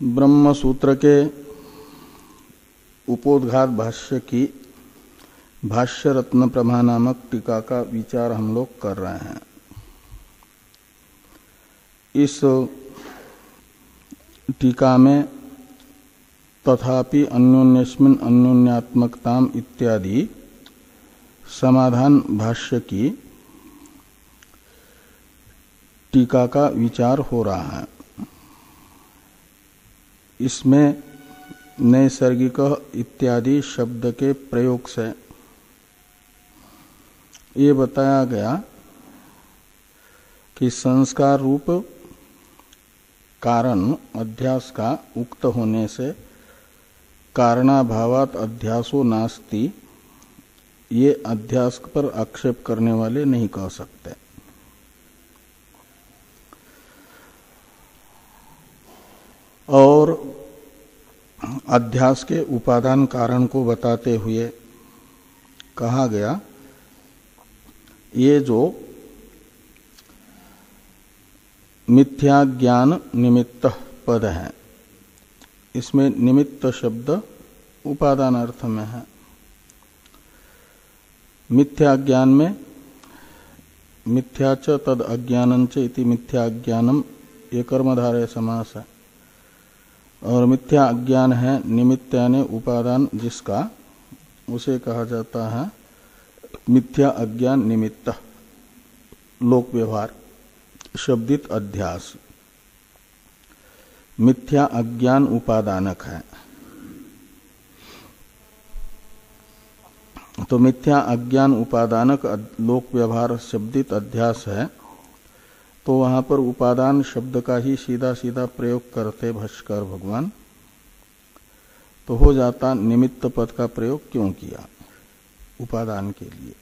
ब्रह्म सूत्र के उपोद्घात भाष्य की भाष्य रत्न प्रभा नामक टीका का विचार हम लोग कर रहे हैं। इस टीका में तथापि अन्योन्यस्मिन् अन्योन्यात्मकताम इत्यादि समाधान भाष्य की टीका का विचार हो रहा है। इसमें नैसर्गिक इत्यादि शब्द के प्रयोग से ये बताया गया कि संस्कार रूप कारण अध्यास का उक्त होने से कारणाभावात अध्यासो नास्ति, ये अध्यास पर आक्षेप करने वाले नहीं कह सकते। और अध्यास के उपादान कारण को बताते हुए कहा गया, ये जो मिथ्या ज्ञान निमित्त पद है, इसमें निमित्त शब्द उपादान अर्थ में है। मिथ्या ज्ञान में मिथ्या च तद अज्ञानं च इति मिथ्या ज्ञानम, ये कर्मधारय समास है। और मिथ्या अज्ञान है निमित्त यानी उपादान जिसका, उसे कहा जाता है मिथ्या अज्ञान निमित्त, लोक व्यवहार शब्दित अध्यास मिथ्या अज्ञान उपादानक है। तो मिथ्या अज्ञान उपादानक लोक व्यवहार शब्दित अध्यास है, तो वहां पर उपादान शब्द का ही सीधा सीधा प्रयोग करते भाष्यकार भगवान, तो हो जाता निमित्त पद का प्रयोग क्यों किया उपादान के लिए।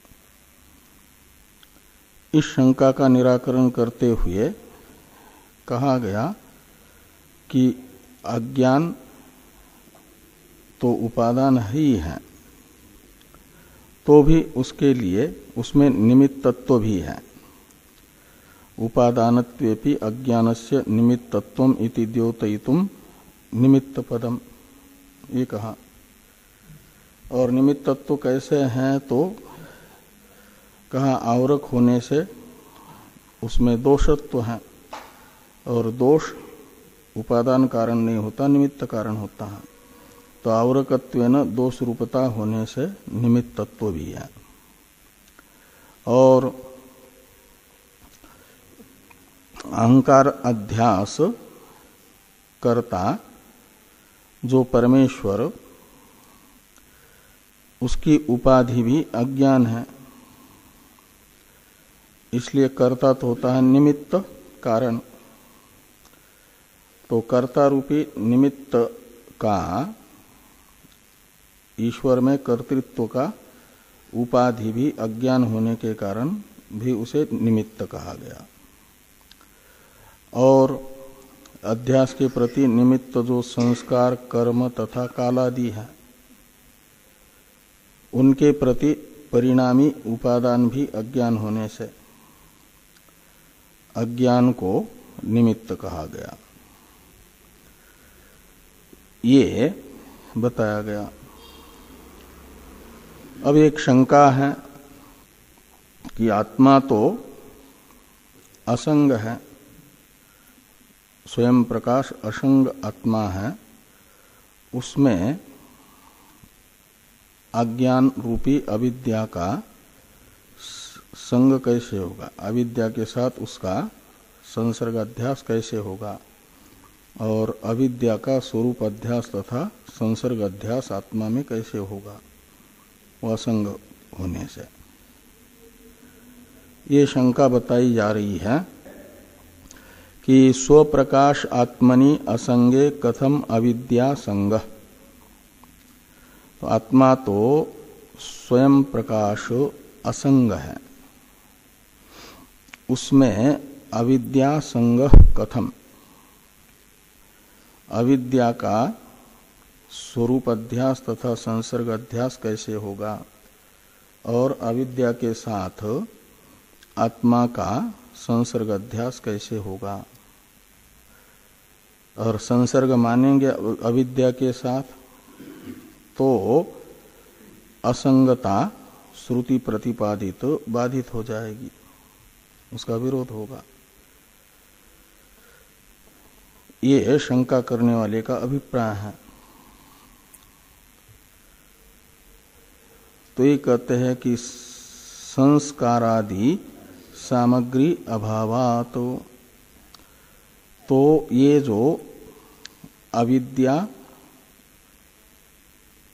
इस शंका का निराकरण करते हुए कहा गया कि अज्ञान तो उपादान ही है, तो भी उसके लिए उसमें निमित्तत्व भी है। उपादानत्वेपि अज्ञानस्य निमित्तत्वम इति द्योतयितुम निमित्त पदम, ये कहा। और निमित्तत्व कैसे हैं, तो कहा आवरक होने से उसमें दोषत्व है, और दोष उपादान कारण नहीं होता, निमित्त कारण होता है। तो आवरकत्वेन दोष रूपता होने से निमित्तत्व भी है। और अहंकार अध्यास करता जो परमेश्वर, उसकी उपाधि भी अज्ञान है, इसलिए कर्ता तो होता है निमित्त कारण। तो कर्ता रूपी निमित्त का ईश्वर में कर्तृत्व का उपाधि भी अज्ञान होने के कारण भी उसे निमित्त कहा गया। और अध्यास के प्रति निमित्त जो संस्कार कर्म तथा कालादि है, उनके प्रति परिणामी उपादान भी अज्ञान होने से अज्ञान को निमित्त कहा गया, ये बताया गया। अब एक शंका है कि आत्मा तो असंग है, स्वयं प्रकाश असंग आत्मा है, उसमें अज्ञान रूपी अविद्या का संग कैसे होगा, अविद्या के साथ उसका संसर्ग अध्यास कैसे होगा, और अविद्या का स्वरूप अध्यास तथा संसर्ग अध्यास आत्मा में कैसे होगा, वह असंग होने से। ये शंका बताई जा रही है कि स्वप्रकाश आत्मनि असंगे कथम अविद्या संग। तो आत्मा तो स्वयं प्रकाश असंग है, उसमें अविद्या संग कथम, अविद्या का स्वरूप अध्यास तथा संसर्ग अध्यास कैसे होगा, और अविद्या के साथ आत्मा का संसर्ग अध्यास कैसे होगा। और संसर्ग मानेंगे अविद्या के साथ, तो असंगता श्रुति प्रतिपादित बाधित हो जाएगी, उसका विरोध होगा। ये शंका करने वाले का अभिप्राय है। तो ये कहते हैं कि संस्कारादि सामग्री अभावात, तो ये जो अविद्या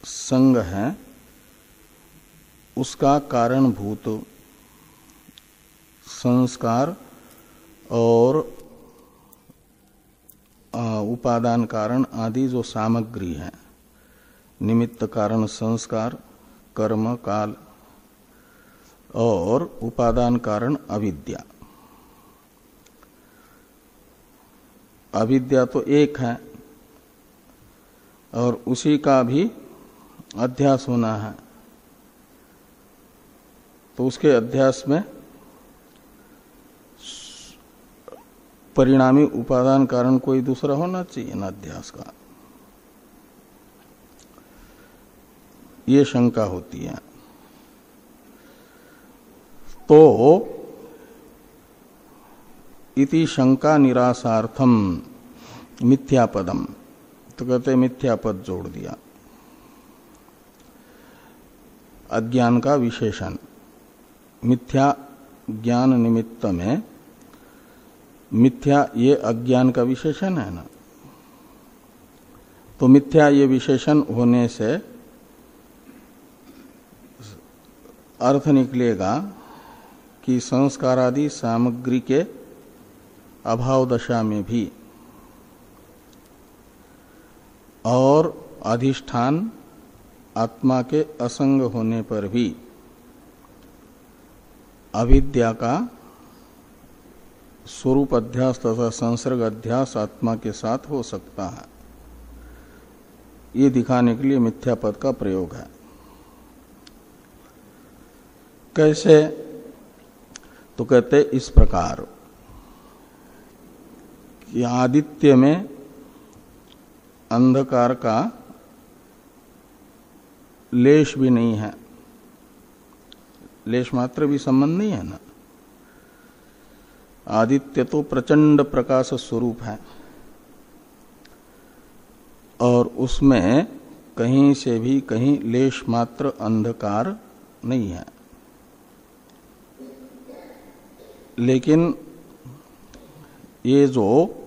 संग है उसका कारणभूत संस्कार और उपादान कारण आदि जो सामग्री है, निमित्त कारण संस्कार, कर्म काल और उपादान कारण अविद्या। अविद्या तो एक है और उसी का भी अध्यास होना है, तो उसके अध्यास में परिणामी उपादान कारण कोई दूसरा होना चाहिए ना अध्यास का, ये शंका होती है। तो इति शंका निरासार्थम मिथ्यापदम, तो कहते मिथ्यापद जोड़ दिया। अज्ञान का विशेषण, मिथ्या ज्ञान निमित्त में मिथ्या ये अज्ञान का विशेषण है ना, तो मिथ्या ये विशेषण होने से अर्थ निकलेगा कि संस्कारादि सामग्री के अभाव दशा में भी और अधिष्ठान आत्मा के असंग होने पर भी अविद्या का स्वरूप अध्यास तथा संसर्ग अध्यास आत्मा के साथ हो सकता है, ये दिखाने के लिए मिथ्यापद का प्रयोग है। कैसे? तो कहते इस प्रकार कि आदित्य में अंधकार का लेश भी नहीं है, लेश मात्र भी संबंध नहीं है ना। आदित्य तो प्रचंड प्रकाश स्वरूप है और उसमें कहीं से भी कहीं लेश मात्र अंधकार नहीं है, लेकिन ये जो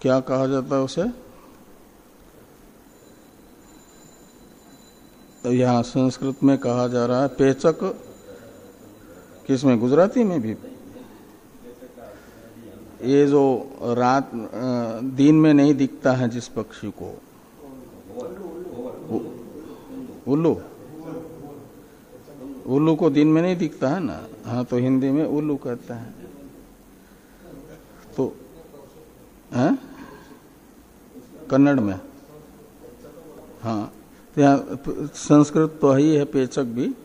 क्या कहा जाता है उसे, तो यहां संस्कृत में कहा जा रहा है पेचक, किसमें गुजराती में भी, ये जो रात दिन में नहीं दिखता है जिस पक्षी को, उल्लू, उल्लू को दिन में नहीं दिखता है ना, हाँ तो हिंदी में उल्लू कहते हैं। तो है कन्नड़ में, हाँ तो यहाँ संस्कृत तो ही है पेचक भी,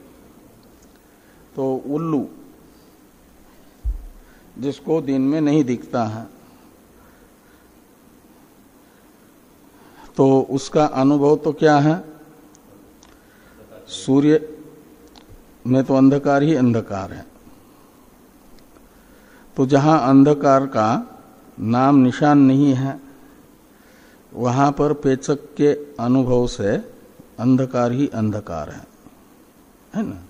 तो उल्लू जिसको दिन में नहीं दिखता है, तो उसका अनुभव तो क्या है, सूर्य में तो अंधकार ही अंधकार है, तो जहां अंधकार का नाम निशान नहीं है वहां पर पेचक के अनुभव से अंधकार ही अंधकार है ना।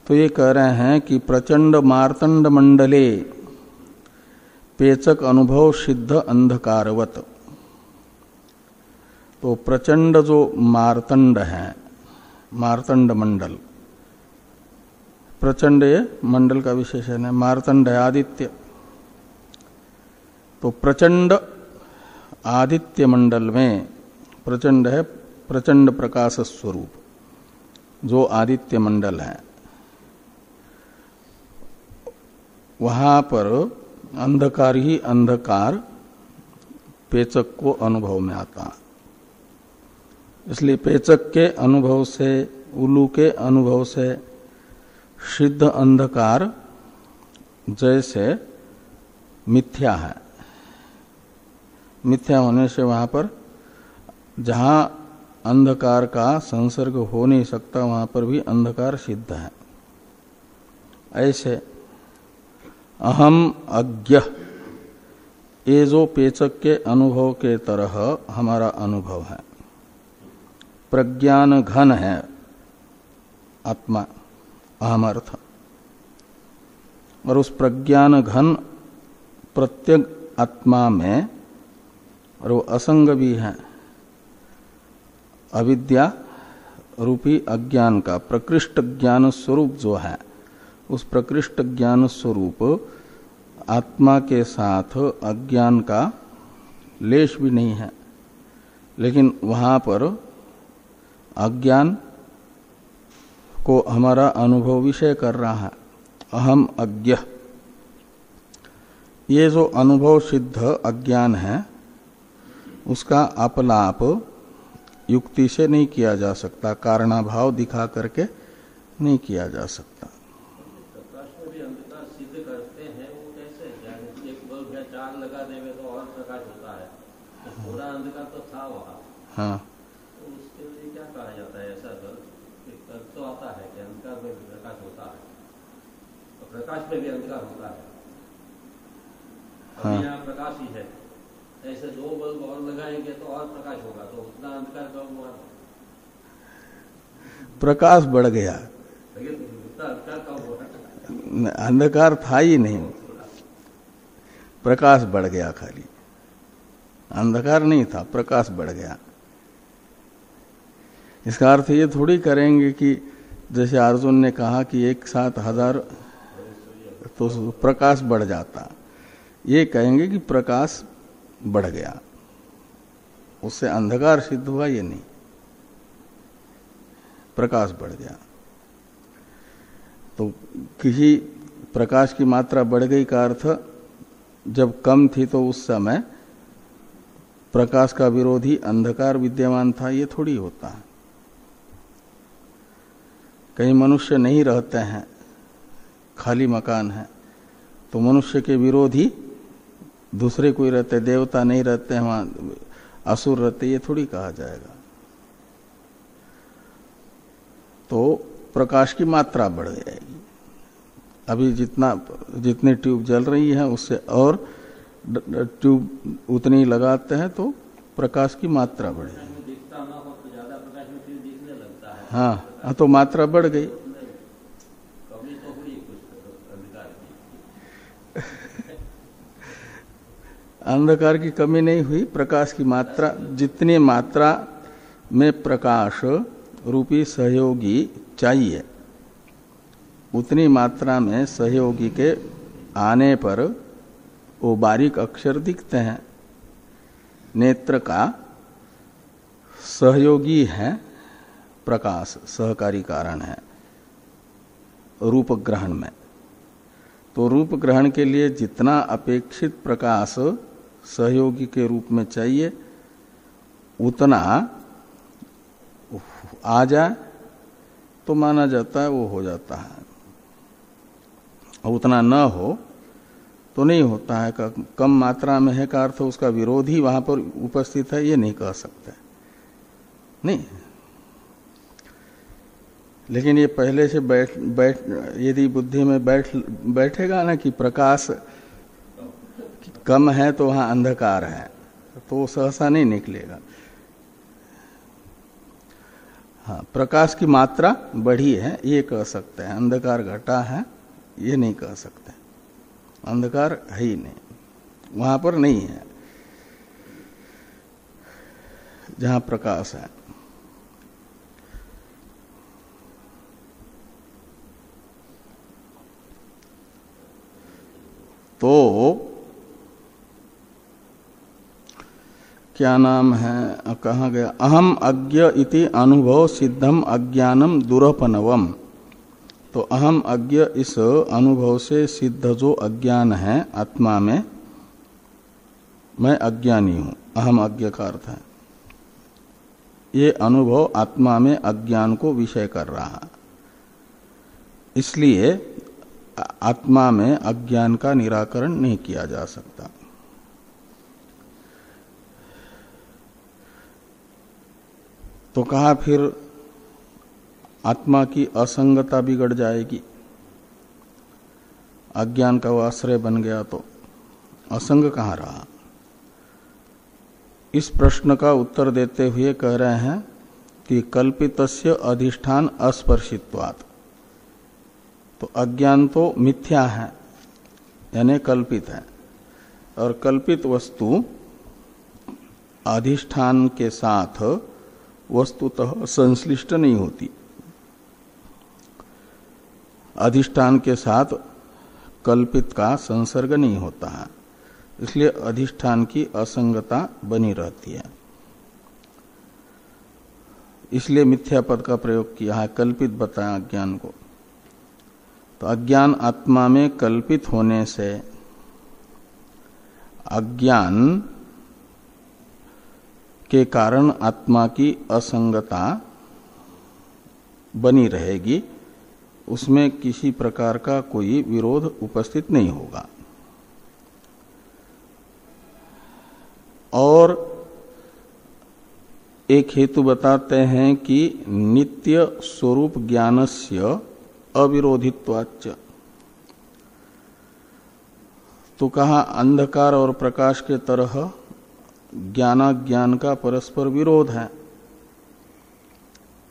तो ये कह रहे हैं कि प्रचंड मार्तंड मंडले पेचक अनुभव सिद्ध अंधकारवत, तो प्रचंड जो मार्तंड है, मार्तंड मंडल, प्रचंड ये मंडल का विशेषण है, मार्तंड है आदित्य, तो प्रचंड आदित्य मंडल में प्रचंड है प्रचंड प्रकाश स्वरूप जो आदित्य मंडल है, वहां पर अंधकार ही अंधकार पेचक को अनुभव में आता, इसलिए पेचक के अनुभव से, उल्लू के अनुभव से सिद्ध अंधकार जैसे मिथ्या है, मिथ्या होने से वहां पर जहां अंधकार का संसर्ग हो नहीं सकता वहां पर भी अंधकार सिद्ध है। ऐसे अहम अज्ञ, ये जो पेचक के अनुभव के तरह हमारा अनुभव है। प्रज्ञान घन है आत्मा, अहम अर्थ, और उस प्रज्ञान घन प्रत्येक आत्मा में, और वो असंग भी है, अविद्या रूपी अज्ञान का प्रकृष्ट ज्ञान स्वरूप जो है, उस प्रकृष्ट ज्ञान स्वरूप आत्मा के साथ अज्ञान का लेश भी नहीं है, लेकिन वहां पर अज्ञान को हमारा अनुभव विषय कर रहा है। अहम अज्ञ, ये जो अनुभव सिद्ध अज्ञान है उसका अपलाप युक्ति से नहीं किया जा सकता, कारणाभाव दिखा करके नहीं किया जा सकता। प्रकाश में भी अंधकार सिद्ध करते हैं, वो कैसे? एक बल्ब या चार लगा देवे तो और प्रकाश होता है, तो पूरा अंधकार तो था वहाँ। हाँ, तो उसके लिए क्या कहा जाता है? ऐसा तर्क तो आता है कि अंधकार में भी प्रकाश होता है, तो प्रकाश में भी अंधकार होता है। हाँ। यहाँ प्रकाश ही है, ऐसे दो बल्ब और लगाएंगे तो और प्रकाश होगा, तो उतना अंधकार कम हुआ, प्रकाश बढ़ गया, लेकिन उतना अंधकार कम हुआ। अंधकार था ही नहीं, प्रकाश बढ़ गया, खाली अंधकार नहीं था, प्रकाश बढ़ गया। इसका अर्थ ये थोड़ी करेंगे कि जैसे अर्जुन ने कहा कि एक साथ 1000 तो प्रकाश बढ़ जाता, ये कहेंगे कि प्रकाश बढ़ गया, उससे अंधकार सिद्ध हुआ ये नहीं, प्रकाश बढ़ गया। तो किसी प्रकाश की मात्रा बढ़ गई का अर्थ जब कम थी तो उस समय प्रकाश का विरोधी अंधकार विद्यमान था, ये थोड़ी होता है। कहीं मनुष्य नहीं रहते हैं, खाली मकान है, तो मनुष्य के विरोधी दूसरे कोई रहते, देवता नहीं रहते हैं वहां, असुर रहते, ये थोड़ी कहा जाएगा। तो प्रकाश की मात्रा बढ़ जाएगी। अभी जितनी ट्यूब जल रही है उससे और ट्यूब उतनी लगाते हैं तो प्रकाश की मात्रा बढ़ेगी। दिखता ना हो तो ज्यादा प्रकाश में फिर दिखने लगता है। हाँ, तो मात्रा बढ़ गई। कमी तो हुई कुछ अंधकार की। अंधकार की कमी नहीं हुई, प्रकाश की मात्रा, जितनी मात्रा में प्रकाश रूपी सहयोगी चाहिए उतनी मात्रा में सहयोगी के आने पर वो बारीक अक्षर दिखते हैं। नेत्र का सहयोगी है प्रकाश, सहकारी कारण है रूप ग्रहण में। तो रूप ग्रहण के लिए जितना अपेक्षित प्रकाश सहयोगी के रूप में चाहिए उतना आ जाए तो माना जाता है वो हो जाता है, और उतना न हो तो नहीं होता है। कम मात्रा में है का अर्थ उसका विरोधी वहां पर उपस्थित है, ये नहीं कह सकते, नहीं। लेकिन ये पहले से बैठ यदि बुद्धि में बैठेगा ना कि प्रकाश कम है तो वहां अंधकार है, तो सहसा नहीं निकलेगा। हाँ, प्रकाश की मात्रा बढ़ी है ये कह सकते हैं, अंधकार घटा है ये नहीं कह सकते। अंधकार है ही नहीं, वहां पर नहीं है जहां प्रकाश है। तो क्या नाम है, कहाँ गया, अहम अज्ञ इति अनुभव सिद्धम अज्ञानम दुरपनवम। तो अहम अज्ञ इस अनुभव से सिद्ध जो अज्ञान है आत्मा में, मैं अज्ञानी हूं, अहम अज्ञ का अर्थ है ये अनुभव आत्मा में अज्ञान को विषय कर रहा है। इसलिए आत्मा में अज्ञान का निराकरण नहीं किया जा सकता। तो कहा फिर आत्मा की असंगता बिगड़ जाएगी, अज्ञान का वो आश्रय बन गया तो असंग कहाँ रहा। इस प्रश्न का उत्तर देते हुए कह रहे हैं कि कल्पितस्य अधिष्ठान अस्पर्शित्वात्, तो अज्ञान तो मिथ्या है यानी कल्पित है, और कल्पित वस्तु अधिष्ठान के साथ वस्तुतः संश्लिष्ट नहीं होती, अधिष्ठान के साथ कल्पित का संसर्ग नहीं होता है, इसलिए अधिष्ठान की असंगता बनी रहती है। इसलिए मिथ्या पद का प्रयोग किया है, कल्पित बताया अज्ञान को। तो अज्ञान आत्मा में कल्पित होने से अज्ञान के कारण आत्मा की असंगता बनी रहेगी, उसमें किसी प्रकार का कोई विरोध उपस्थित नहीं होगा। और एक हेतु बताते हैं कि नित्य स्वरूप ज्ञानस्य अविरोधित्वाच्च, तो कहा अंधकार और प्रकाश के तरह ज्ञानाज्ञान का परस्पर विरोध है,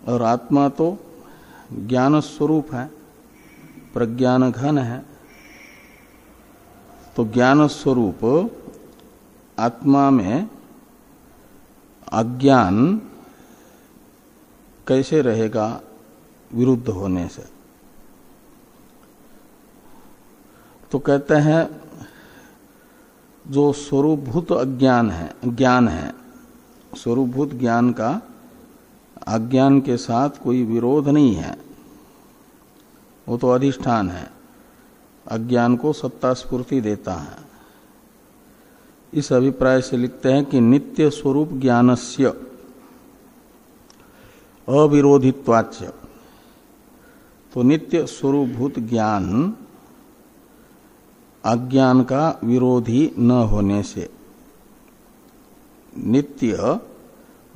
और आत्मा तो ज्ञान स्वरूप है, प्रज्ञान घन है। तो ज्ञान स्वरूप आत्मा में अज्ञान कैसे रहेगा विरुद्ध होने से। तो कहते हैं जो स्वरूपभूत अज्ञान है, ज्ञान है, स्वरूपभूत ज्ञान का अज्ञान के साथ कोई विरोध नहीं है, वो तो अधिष्ठान है, अज्ञान को सत्ता स्फूर्ति देता है। इस अभिप्राय से लिखते हैं कि नित्य स्वरूप ज्ञानस्य अविरोधित्वाच्च, तो नित्य स्वरूपभूत ज्ञान अज्ञान का विरोधी न होने से नित्य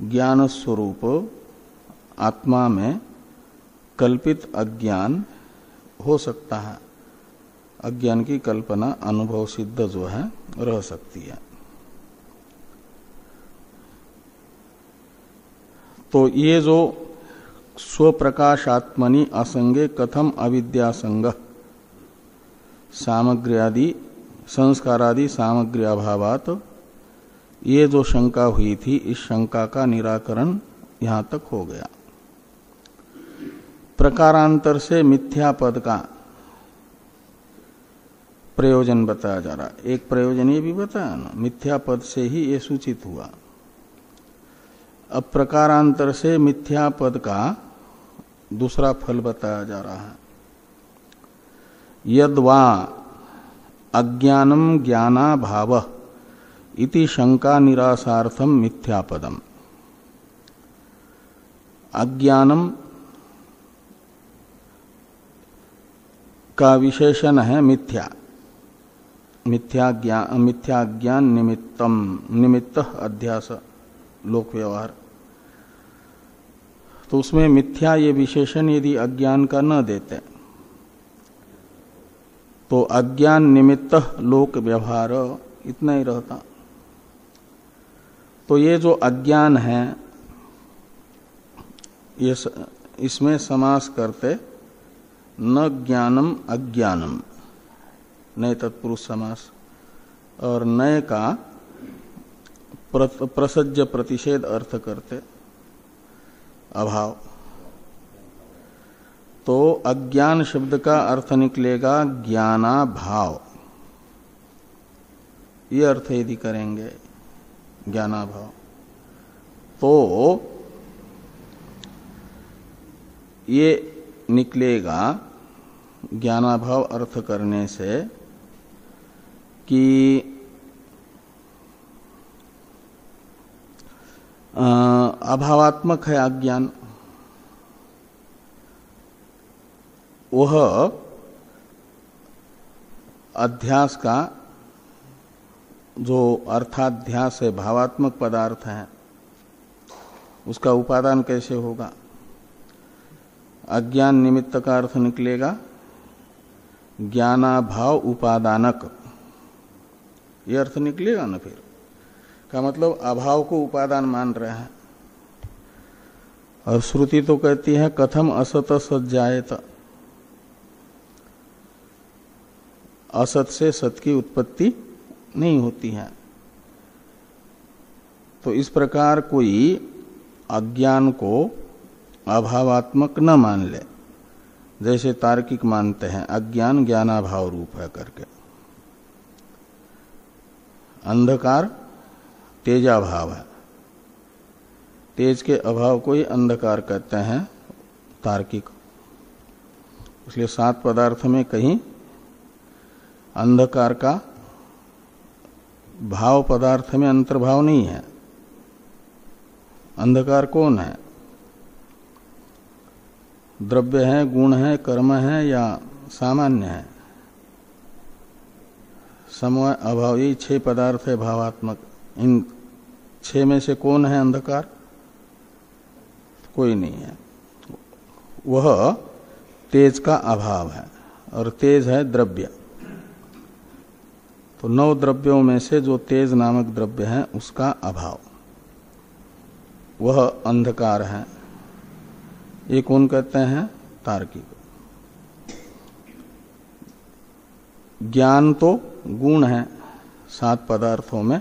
ज्ञान स्वरूप आत्मा में कल्पित अज्ञान हो सकता है, अज्ञान की कल्पना अनुभव सिद्ध जो है रह सकती है। तो ये जो स्वप्रकाशात्मनि असंगे कथम अविद्यासंग सामग्र्यादि संस्कारादि सामग्री अभावात, ये जो शंका हुई थी, इस शंका का निराकरण यहां तक हो गया। प्रकारांतर से मिथ्या पद का प्रयोजन बताया जा रहा है। एक प्रयोजन ये भी बताया ना, मिथ्या पद से ही ये सूचित हुआ। अब प्रकारांतर से मिथ्या पद का दूसरा फल बताया जा रहा है। यद्वा अज्ञानम ज्ञाना भाव इति शंका निरासार्थम मिथ्यापदम। अज्ञानम का विशेषण है मिथ्या, मिथ्या ज्ञान निमित्त अध्यास लोक व्यवहार। तो उसमें मिथ्या ये विशेषण यदि अज्ञान का न देते तो अज्ञान निमित्त लोक व्यवहार इतना ही रहता। तो ये जो अज्ञान है, ये इसमें समास करते न ज्ञानम अज्ञानम, नए तत्पुरुष समास, और नए का प्रसज्ज प्रतिषेध अर्थ करते अभाव। तो अज्ञान शब्द का अर्थ निकलेगा ज्ञाना भाव, ये अर्थ यदि करेंगे ज्ञाना भाव, तो ये निकलेगा ज्ञानाभाव अर्थ करने से कि अभावात्मक है अज्ञान, वह अध्यास का जो अर्थाध्यास है, भावात्मक पदार्थ है, उसका उपादान कैसे होगा? अज्ञान निमित्त का अर्थ निकलेगा ज्ञानाभाव उपादानक, ये अर्थ निकलेगा ना। फिर का मतलब अभाव को उपादान मान रहे हैं। और श्रुति तो कहती है कथम असत सज्जायत, असत से सत की उत्पत्ति नहीं होती है। तो इस प्रकार कोई अज्ञान को अभावात्मक न मान ले, जैसे तार्किक मानते हैं अज्ञान ज्ञानाभाव रूप है करके। अंधकार तेजाभाव है, तेज के अभाव को ही अंधकार कहते हैं तार्किक। इसलिए 7 पदार्थ में कहीं अंधकार का भाव पदार्थ में अंतर्भाव नहीं है। अंधकार कौन है? द्रव्य है, गुण है, कर्म है या सामान्य है? समय अभाव, ये 6 पदार्थ है भावात्मक। इन 6 में से कौन है अंधकार? कोई नहीं है। वह तेज का अभाव है, और तेज है द्रव्य। तो 9 द्रव्यों में से जो तेज नामक द्रव्य है उसका अभाव, वह अंधकार है। ये कौन कहते हैं? तार्किक। ज्ञान तो गुण है 7 पदार्थों में,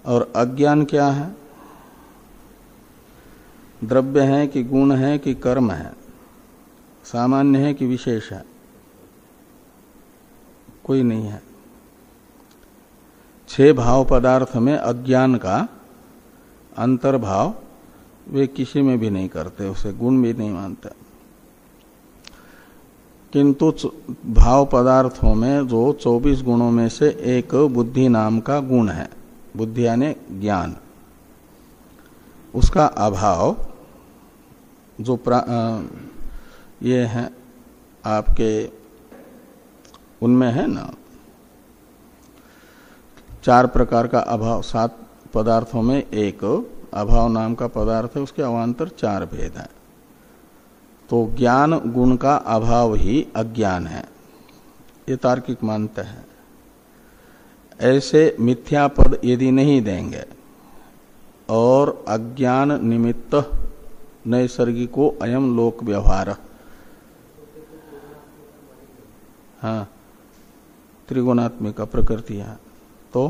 और अज्ञान क्या है? द्रव्य है कि गुण है कि कर्म है, सामान्य है कि विशेष है? कोई नहीं है। 6 भाव पदार्थ में अज्ञान का अंतर्भाव वे किसी में भी नहीं करते, उसे गुण भी नहीं मानते। किंतु भाव पदार्थों में जो 24 गुणों में से एक बुद्धि नाम का गुण है, बुद्धि यानी ज्ञान, उसका अभाव जो ये है आपके उनमें है ना, 4 प्रकार का अभाव 7 पदार्थों में एक अभाव नाम का पदार्थ है, उसके अवान्तर 4 भेद है। तो ज्ञान गुण का अभाव ही अज्ञान है, ये तार्किक मानते हैं। ऐसे मिथ्या पद यदि नहीं देंगे और अज्ञान निमित्त नैसर्गिको अयम लोक व्यवहार, हाँ त्रिगुणात्मिका प्रकृति है, तो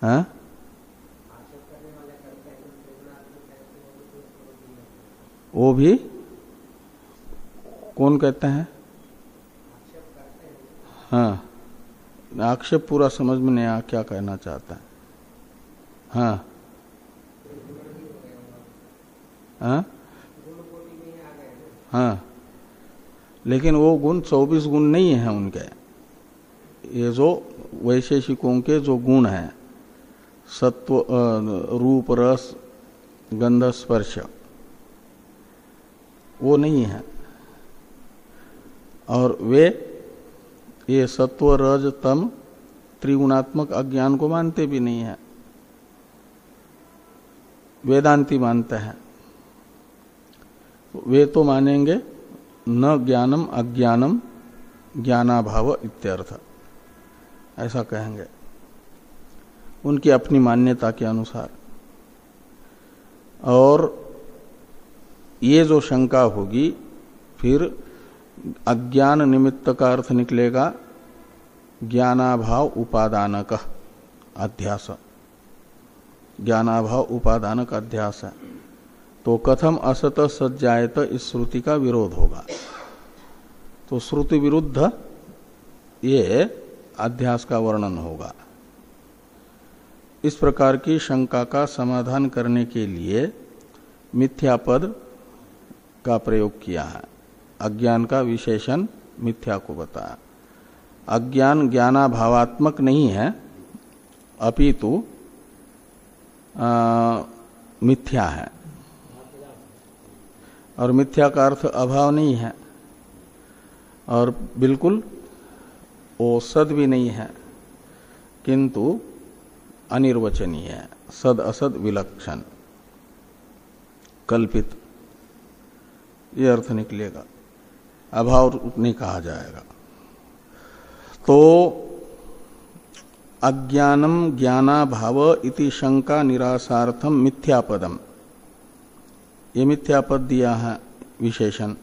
हाँ वो भी कौन कहते हैं? हाँ, आक्षेप पूरा समझ में नहीं आया क्या कहना चाहता है। हाँ हाँ हाँ, लेकिन वो गुण 24 गुण नहीं है उनके। ये जो वैशेषिकों के जो गुण हैं, सत्व, रूप, रस, गंध, स्पर्श, वो नहीं है। और वे ये सत्व, रज, तम त्रिगुणात्मक अज्ञान को मानते भी नहीं है, वेदांती मानते हैं। वे तो मानेंगे न ज्ञानम अज्ञानम ज्ञानाभाव इत्यर्थ, ऐसा कहेंगे उनकी अपनी मान्यता के अनुसार। और ये जो शंका होगी, फिर अज्ञान निमित्त का अर्थ निकलेगा ज्ञानाभाव उपादानक अध्यास, ज्ञानाभाव उपादानक अध्यास है। तो कथम असत सज्जायत, इस श्रुति का विरोध होगा। तो श्रुति विरुद्ध ये अध्यास का वर्णन होगा। इस प्रकार की शंका का समाधान करने के लिए मिथ्या पद का प्रयोग किया है। अज्ञान का विशेषण मिथ्या को बताया। अज्ञान ज्ञानाभावात्मक नहीं है, अपितु मिथ्या है। और मिथ्या का अर्थ अभाव नहीं है, और बिल्कुल वो सद भी नहीं है, किंतु अनिर्वचनीय है, सद असद विलक्षण कल्पित, ये अर्थ निकलेगा, अभाव नहीं कहा जाएगा। तो अज्ञानम ज्ञानाभाव इति शंका निरासार्थम मिथ्यापदम, ये मिथ्यापद दिया है विशेषण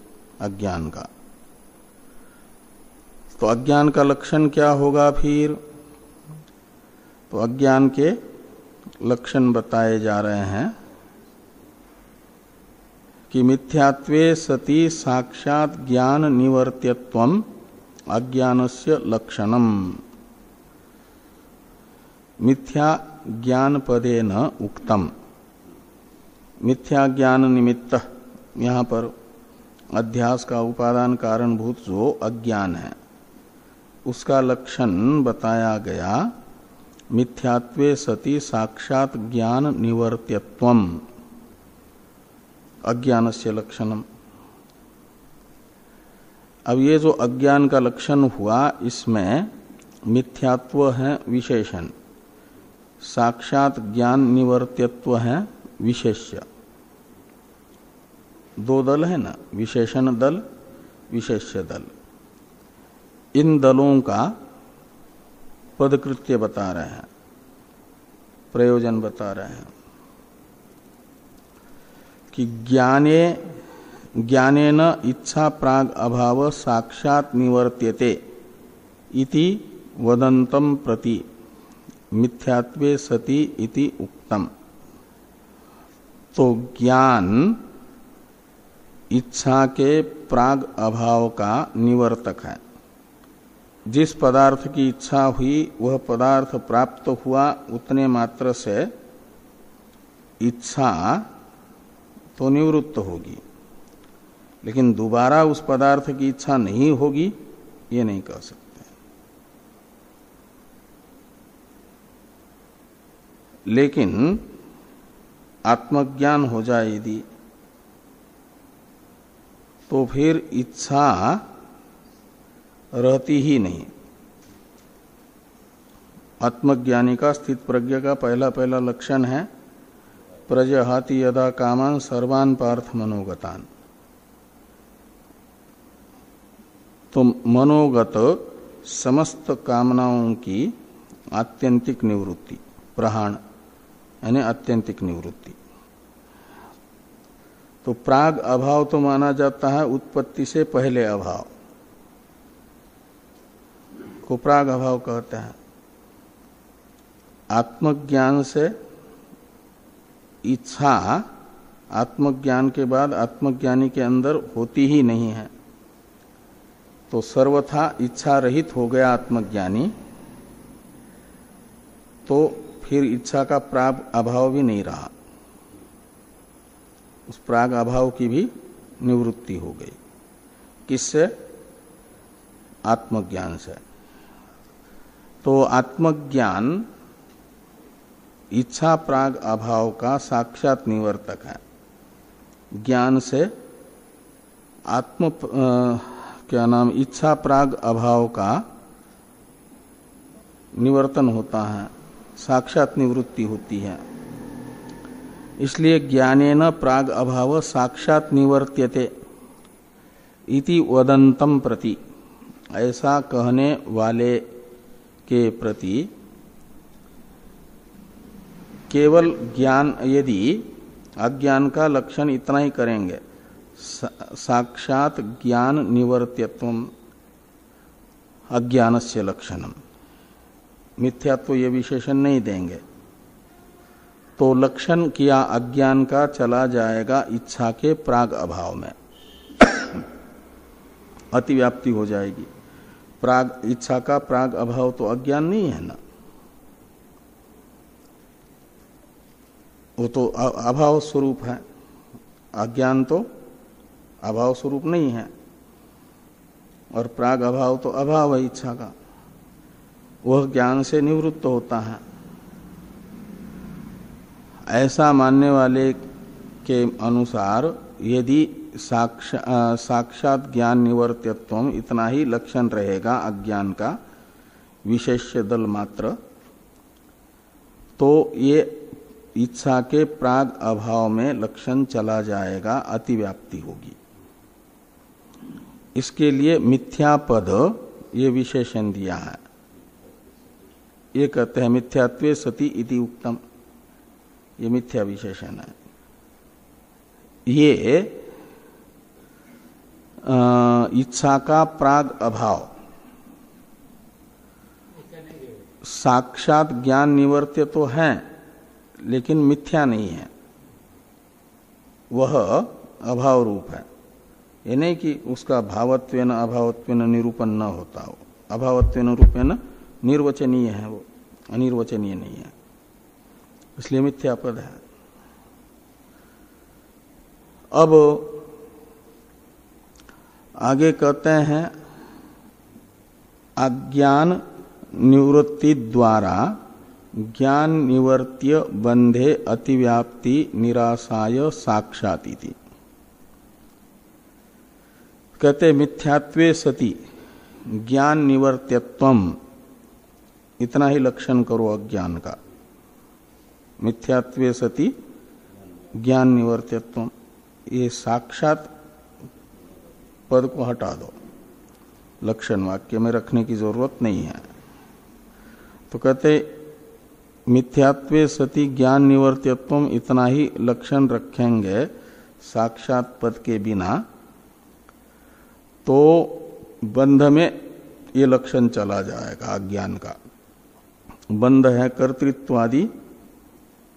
अज्ञान का। तो अज्ञान का लक्षण क्या होगा फिर? तो अज्ञान के लक्षण बताए जा रहे हैं कि मिथ्यात्वे सति साक्षात ज्ञान निवर्त्यत्वम अज्ञानस्य लक्षणम। मिथ्या ज्ञान पदेन उक्तम, मिथ्या ज्ञान निमित्त, यहाँ पर अध्यास का उपादान कारणभूत जो अज्ञान है उसका लक्षण बताया गया। मिथ्यात्वे सति साक्षात ज्ञान निवर्त्यत्वम अज्ञानस्य लक्षणम। अब ये जो अज्ञान का लक्षण हुआ, इसमें मिथ्यात्व है विशेषण, साक्षात ज्ञान निवर्त्यत्व है विशेष्य। दो दल है ना, विशेषण दल, विशेष्य दल। इन दलों का पदकृत्य बता रहे हैं, प्रयोजन बता रहे हैं कि ज्ञानेन इच्छा प्राग अभाव साक्षात निवर्त्यते इति वदंतम प्रति मिथ्यात्वे सति इति उक्तम। तो ज्ञान इच्छा के प्राग अभाव का निवर्तक है। जिस पदार्थ की इच्छा हुई वह पदार्थ प्राप्त हुआ, उतने मात्र से इच्छा तो निवृत्त होगी, लेकिन दोबारा उस पदार्थ की इच्छा नहीं होगी ये नहीं कह सकते। लेकिन आत्मज्ञान हो जाए यदि, तो फिर इच्छा रहती ही नहीं। आत्मज्ञानी का स्थित प्रज्ञ का पहला लक्षण है प्रजहाति यदा कामान सर्वान पार्थ मनोगतान। तो मनोगत समस्त कामनाओं की आत्यंतिक निवृत्ति, प्रहाण यानी आत्यंतिक निवृत्ति। तो प्राग अभाव तो माना जाता है उत्पत्ति से पहले अभाव को प्राग अभाव कहते हैं। आत्मज्ञान से इच्छा आत्मज्ञान के बाद आत्मज्ञानी के अंदर होती ही नहीं है, तो सर्वथा इच्छा रहित हो गया आत्मज्ञानी, तो फिर इच्छा का प्राग अभाव भी नहीं रहा, उस प्राग अभाव की भी निवृत्ति हो गई। किससे? आत्मज्ञान से। तो आत्मज्ञान इच्छा प्राग अभाव का साक्षात निवर्तक है। ज्ञान से इच्छा प्राग अभाव का निवर्तन होता है, साक्षात निवृत्ति होती है। इसलिए ज्ञानेन प्राग अभाव साक्षात निवर्त्यते इति वदंतम प्रति, ऐसा कहने वाले के प्रति केवल ज्ञान, यदि अज्ञान का लक्षण इतना ही करेंगे, साक्षात ज्ञान निवर्त्यत्वम अज्ञानस्य लक्षणम, मिथ्यात्व ये विशेषण नहीं देंगे, तो लक्षण किया अज्ञान का चला जाएगा इच्छा के प्राग अभाव में, अतिव्याप्ति हो जाएगी। प्राग इच्छा का प्राग अभाव तो अज्ञान नहीं है ना, वो तो अभाव स्वरूप है। अज्ञान तो अभाव स्वरूप नहीं है, और प्राग अभाव तो अभाव है इच्छा का, वह ज्ञान से निवृत्त होता है। ऐसा मानने वाले के अनुसार यदि साक्षात ज्ञान निवर्त्यत्वम, इतना ही लक्षण रहेगा अज्ञान का विशेष्य दल मात्र, तो ये इच्छा के प्राग अभाव में लक्षण चला जाएगा, अतिव्याप्ति होगी। इसके लिए मिथ्या पद ये विशेषण दिया है। ये कहते हैं मिथ्यात्वे सति इति उक्तम, ये मिथ्या विशेषण है। ये इच्छा का प्राग अभाव साक्षात ज्ञान निवर्त्य तो है, लेकिन मिथ्या नहीं है, वह अभाव रूप है। ये नहीं कि उसका भावत्वेन अभावत्वेन निरूपण न होता हो, अभावत्वेन रूपेण निर्वचनीय है, वो अनिर्वचनीय नहीं है, इसलिए मिथ्या पद है। अब आगे कहते हैं अज्ञान निवृत्ति द्वारा ज्ञान निवर्त्य बंधे अतिव्याप्ति निरासाय साक्षातीति। कहते मिथ्यात्वे सति ज्ञान निवर्त्यत्वम, इतना ही लक्षण करो अज्ञान का। मिथ्यात्वे सति ज्ञान निवर्त्यत्वम, ये साक्षात पद को हटा दो, लक्षण वाक्य में रखने की जरूरत नहीं है। तो कहते मिथ्यात्वे सति ज्ञान निवर्त्यत्वम, इतना ही लक्षण रखेंगे साक्षात पद के बिना, तो बंध में ये लक्षण चला जाएगा अज्ञान का। बंध है कर्तृत्वादि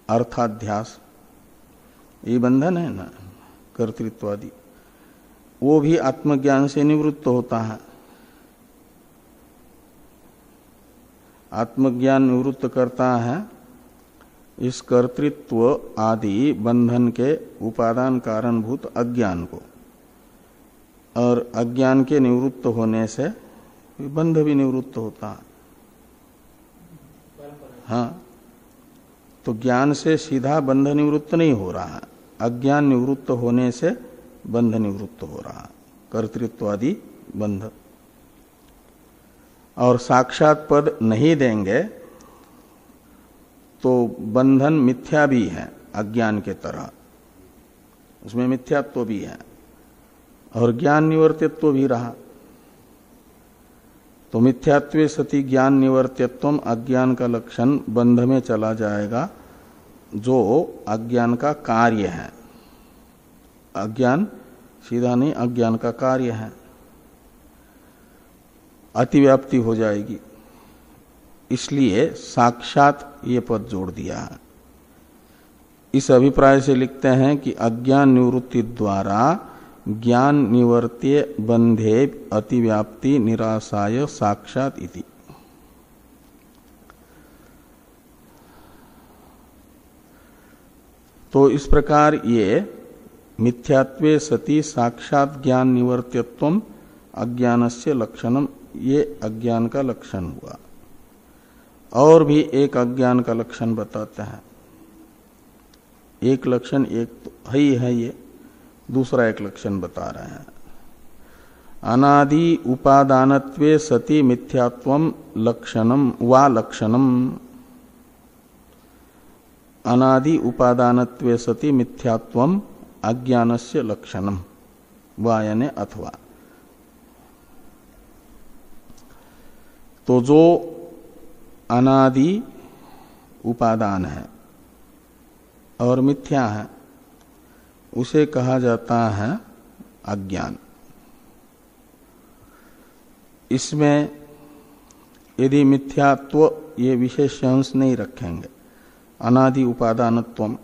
अर्थाध्यास, ये बंधन है ना कर्तृत्वादि, वो भी आत्मज्ञान से निवृत्त होता है। आत्मज्ञान निवृत्त करता है इस कर्तृत्व आदि बंधन के उपादान कारणभूत अज्ञान को, और अज्ञान के निवृत्त होने से बंध भी निवृत्त होता है। हाँ, तो ज्ञान से सीधा बंध निवृत्त नहीं हो रहा है, अज्ञान निवृत्त होने से बंध निवृत्त हो रहा है, कर्तृत्वादि बंध। और साक्षात पद नहीं देंगे तो बंधन मिथ्या भी है अज्ञान के तरह, उसमें मिथ्यात्व भी है और ज्ञान निवर्तित्व भी रहा। तो मिथ्यात्वे सति ज्ञान निवर्त्यत्वम, अज्ञान का लक्षण बंध में चला जाएगा, जो अज्ञान का कार्य है। अज्ञान सीधा नहीं, अज्ञान का कार्य है, अतिव्याप्ति हो जाएगी, इसलिए साक्षात ये पद जोड़ दिया है। इस अभिप्राय से लिखते हैं कि अज्ञान निवृत्ति द्वारा ज्ञान निवर्त्य बंधे अतिव्याप्ति निरासाय साक्षात इति। तो इस प्रकार ये मिथ्यात्वे सति साक्षात ज्ञान निवर्त्यत्वम अज्ञानस्य लक्षणम, ये अज्ञान का लक्षण हुआ। और भी एक अज्ञान का लक्षण बताते हैं। एक लक्षण एक तो ही है, ये दूसरा एक लक्षण बता रहे हैं। अनादि उपादानत्वे सति मिथ्यात्वम लक्षणम वा लक्षणम। अनादि उपादानत्वे सति मिथ्यात्वम अज्ञानस्य लक्षणम वा यानी अथवा। तो जो अनादि उपादान है और मिथ्या है, उसे कहा जाता है अज्ञान। इसमें यदि मिथ्यात्व ये विशेष अंश नहीं रखेंगे, अनादि उपादानत्वम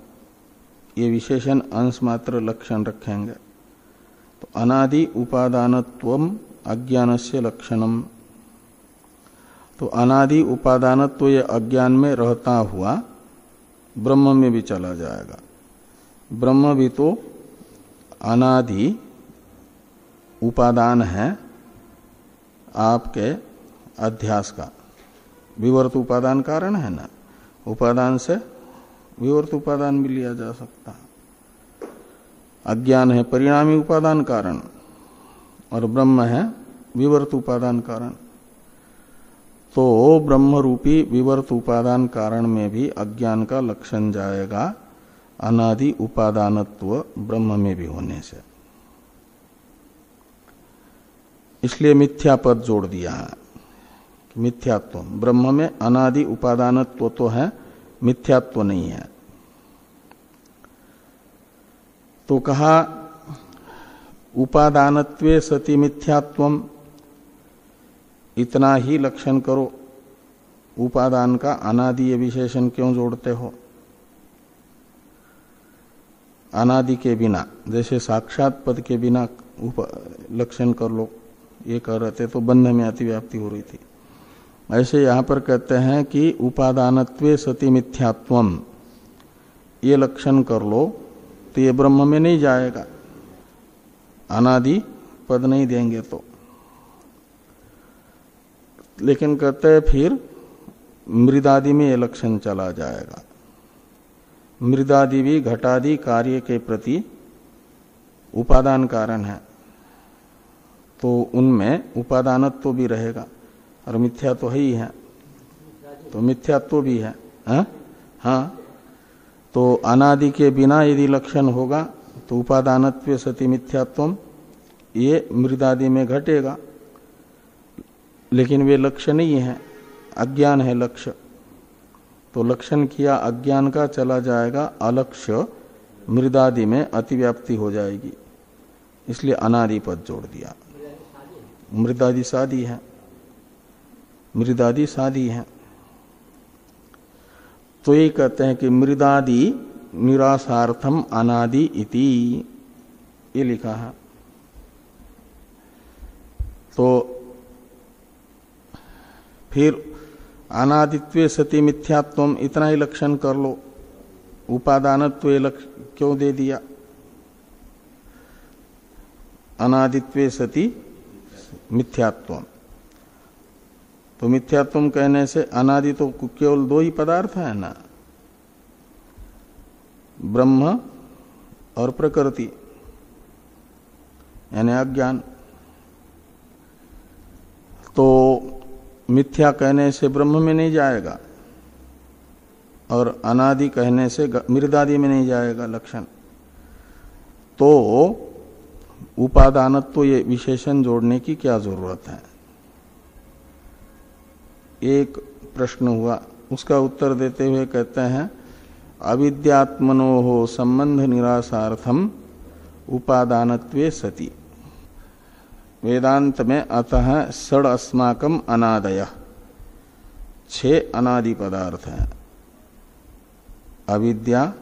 ये विशेषण अंश मात्र लक्षण रखेंगे, तो अनादि उपादानत्वम अज्ञानस्य लक्षणम। तो अनादि उपादानत्व ये अज्ञान में रहता हुआ ब्रह्म में भी चला जाएगा। ब्रह्म भी तो अनादि उपादान है आपके अध्यास का। विवर्त उपादान कारण है ना, उपादान से विवर्त उपादान भी लिया जा सकता है। अज्ञान है परिणामी उपादान कारण और ब्रह्म है विवर्त उपादान कारण। तो ब्रह्म रूपी विवर्त उपादान कारण में भी अज्ञान का लक्षण जाएगा अनादि उपादानत्व ब्रह्म में भी होने से। इसलिए मिथ्या पद जोड़ दिया है कि मिथ्यात्व ब्रह्म में अनादि उपादानत्व तो है, मिथ्यात्व नहीं है। तो कहा उपादानत्वे सति मिथ्यात्वम, इतना ही लक्षण करो। उपादान का अनादि विशेषण क्यों जोड़ते हो? अनादि के बिना, जैसे साक्षात पद के बिना लक्षण कर लो, ये कह रहे थे तो बंध में अतिव्याप्ति हो रही थी। ऐसे यहां पर कहते हैं कि उपादानत्वे सति मिथ्यात्वम, ये लक्षण कर लो तो ये ब्रह्म में नहीं जाएगा, अनादि पद नहीं देंगे तो। लेकिन कहते हैं फिर मृदादि में ये लक्षण चला जाएगा। मृदादि भी घटादि कार्य के प्रति उपादान कारण है, तो उनमें उपादानत्व तो भी रहेगा और मिथ्या तो है ही है, तो मिथ्यात्व भी है। हाँ, तो अनादि के बिना यदि लक्षण होगा तो उपादानत्व सति मिथ्यात्वम ये मृदादि में घटेगा, लेकिन वे लक्ष्य नहीं है, अज्ञान है लक्ष्य। तो लक्षण किया अज्ञान का, चला जाएगा अलक्ष्य, मृदादि में अतिव्याप्ति हो जाएगी, इसलिए अनादि पद जोड़ दिया। मृदादि सादी है, मृदादि सादी है। तो ये कहते हैं कि मृदादि निरासार्थम अनादि इति, ये लिखा है। तो फिर अनादित्वे सति मिथ्यात्वम, इतना ही लक्षण कर लो। उपादानत्व क्यों दे दिया? अनादित्वे सति मिथ्यात्वम, तो मिथ्यात्वम कहने से अनादि तो केवल दो ही पदार्थ है ना, ब्रह्म और प्रकृति यानी अज्ञान। तो मिथ्या कहने से ब्रह्म में नहीं जाएगा और अनादि कहने से मृदादि में नहीं जाएगा लक्षण। तो उपादानत्व ये विशेषण जोड़ने की क्या जरूरत है? एक प्रश्न हुआ, उसका उत्तर देते हुए कहते हैं अविद्यात्मनो संबंध निरासार्थम उपादानत्वे सति। वेदांत में अतः षड अस्माकम अनादय, 6 अनादि पदार्थ हैं। अविद्या,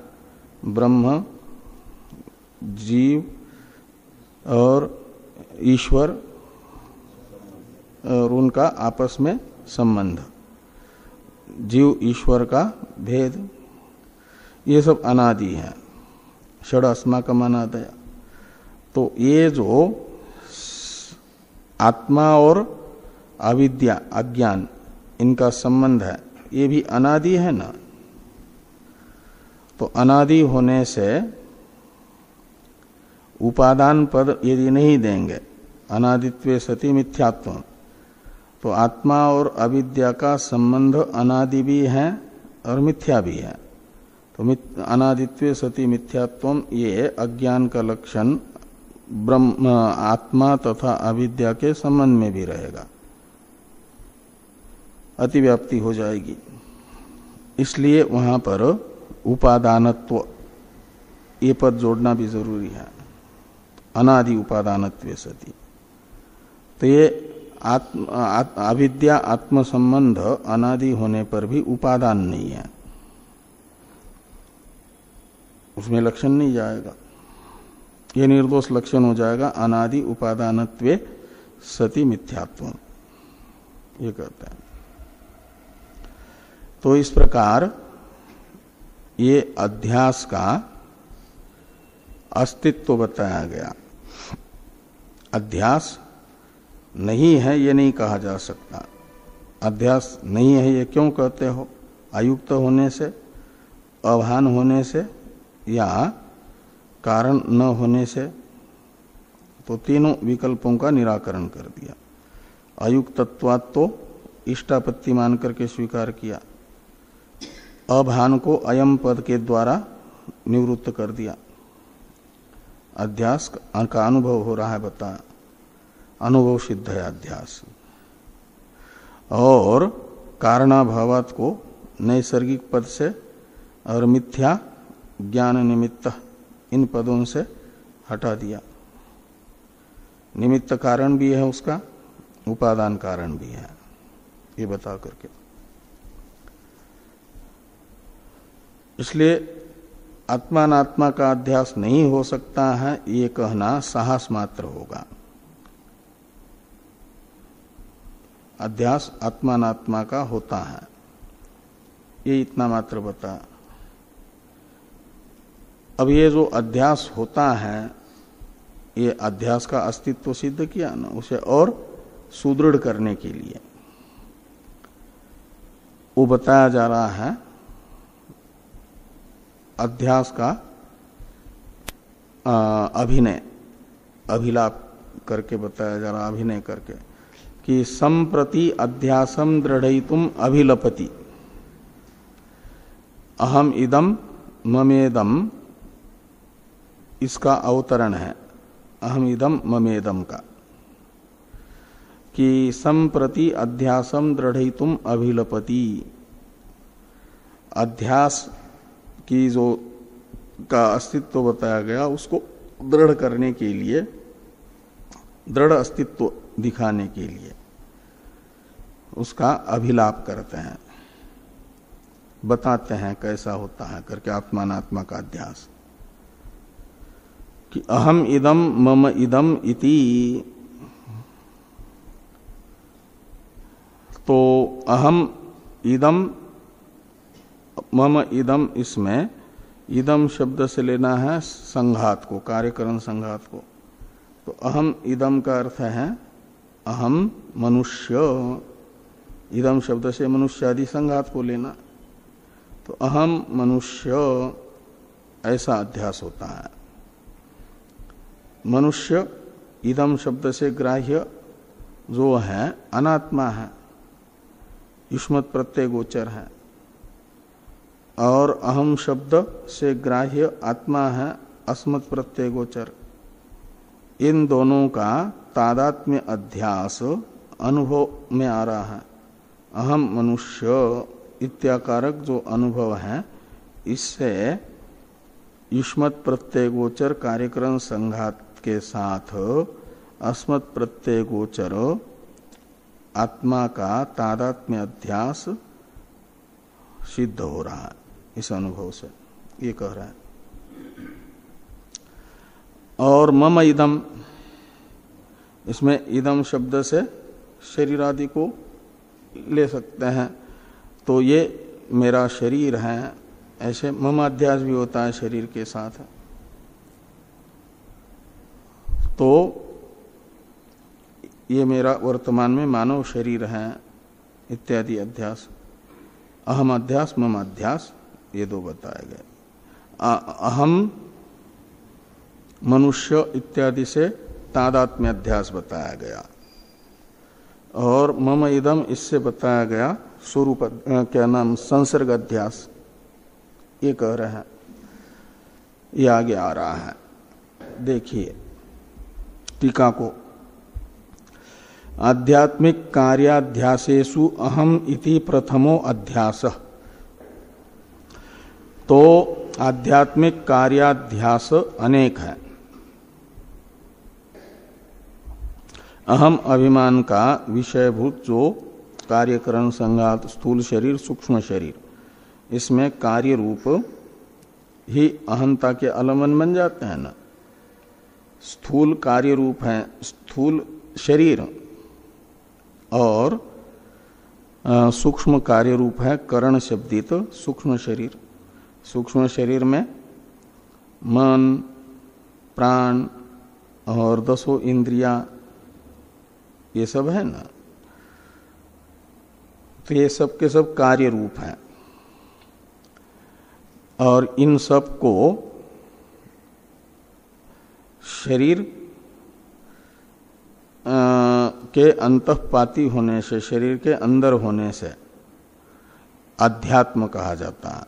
ब्रह्म, जीव और ईश्वर और उनका आपस में संबंध, जीव ईश्वर का भेद, ये सब अनादि है। षड अस्माकम अनादय। तो ये जो आत्मा और अविद्या अज्ञान इनका संबंध है, ये भी अनादि है ना। तो अनादि होने से उपादान पद यदि नहीं देंगे, अनादित्वे सति मिथ्यात्व, तो आत्मा और अविद्या का संबंध अनादि भी है और मिथ्या भी है। तो अनादित्वे सति मिथ्यात्वम, ये अज्ञान का लक्षण ब्रह्म आत्मा तथा अविद्या के संबंध में भी रहेगा, अतिव्याप्ति हो जाएगी। इसलिए वहां पर उपादानत्व ये पद जोड़ना भी जरूरी है, अनादि उपादानत्वे सति। तो ये अविद्या आत्म संबंध अनादि होने पर भी उपादान नहीं है, उसमें लक्षण नहीं जाएगा, ये निर्दोष लक्षण हो जाएगा अनादि उपादानत्वे सति मिथ्यात्व, ये कहते हैं। तो इस प्रकार ये अध्यास का अस्तित्व बताया गया। अध्यास नहीं है ये नहीं कहा जा सकता। अध्यास नहीं है ये क्यों कहते हो? अयुक्त होने से, अभान होने से, या कारण न होने से, तो तीनों विकल्पों का निराकरण कर दिया। अयुक्तत्वात् तो इष्टापत्ति मान करके स्वीकार किया, अभान को अयम पद के द्वारा निवृत्त कर दिया। अध्यास का अनुभव हो रहा है, बता अनुभव सिद्ध है अध्यास। और कारणाभावात को नैसर्गिक पद से और मिथ्या ज्ञान निमित्त इन पदों से हटा दिया। निमित्त कारण भी है उसका, उपादान कारण भी है, ये बता करके। इसलिए आत्मानात्मा का अध्यास नहीं हो सकता है, ये कहना साहस मात्र होगा। अध्यास आत्मानात्मा का होता है, ये इतना मात्र बता। अब ये जो अध्यास होता है, ये अध्यास का अस्तित्व सिद्ध किया ना, उसे और सुदृढ़ करने के लिए वो बताया जा रहा है अध्यास का अभिनय, अभिलाप करके बताया जा रहा, अभिनय करके कि संप्रति अध्यासम दृढ़यितुम अभिलपति अहम इदम ममेदम, इसका अवतरण है अहम इदम ममेदम का, कि संप्रति अध्यासम दृढ़यितुम अभिलपति। अध्यास की जो का अस्तित्व बताया गया उसको दृढ़ करने के लिए, दृढ़ अस्तित्व दिखाने के लिए उसका अभिलाप करते हैं, बताते हैं कैसा होता है करके आत्मानात्मा का अध्यास। कि अहम इदम मम इदम इति, तो अहम इदम मम इदम, इसमें इदम शब्द से लेना है संघात को, कार्यकरण संघात को। तो अहम इदम का अर्थ है अहम मनुष्य, इदम शब्द से मनुष्य आदि संघात को लेना। तो अहम मनुष्य, ऐसा अध्यास होता है। मनुष्य इदम शब्द से ग्राह्य जो है अनात्मा है, युष्मत् प्रत्यय गोचर है, और अहम शब्द से ग्राह्य आत्मा है, अस्मत् प्रत्यय गोचर। इन दोनों का तादात्म्य अध्यास अनुभव में आ रहा है। अहम मनुष्य इत्याकारक जो अनुभव है, इससे युष्मत् प्रत्यय गोचर कार्यकरण संघात के साथ अस्मत् प्रत्यय गोचर आत्मा का तादात्म्य अध्यास सिद्ध हो रहा है इस अनुभव से, ये कह रहा है। और मम इदम, इसमें इदम शब्द से शरीर आदि को ले सकते हैं। तो ये मेरा शरीर है, ऐसे मम अध्यास भी होता है शरीर के साथ। तो ये मेरा वर्तमान में मानव शरीर है इत्यादि अध्यास, अहम अध्यास मम अध्यास, ये दो बताए गए। अहम मनुष्य इत्यादि से तादात्म्य अध्यास बताया गया, और मम इदम इससे बताया गया स्वरूप, क्या नाम, संसर्ग अध्यास, ये कह रहे हैं। ये आगे आ रहा है, देखिए टीका को। आध्यात्मिक कार्याध्यासेषु अहम इति प्रथमो अध्यास। तो आध्यात्मिक कार्याध्यास अनेक है। अहम अभिमान का विषयभूत जो कार्यकरण संघात, स्थूल शरीर सूक्ष्म शरीर, इसमें कार्य रूप ही अहंता के अलमन बन जाते हैं ना। स्थूल कार्य रूप है स्थूल शरीर, और सूक्ष्म कार्य रूप है करण शब्दित सूक्ष्म शरीर। सूक्ष्म शरीर में मन, प्राण और 10 इंद्रियां, ये सब है ना। तो ये सब के सब कार्य रूप हैं, और इन सब को शरीर के अंतःपाती होने से, शरीर के अंदर होने से अध्यात्म कहा जाता है।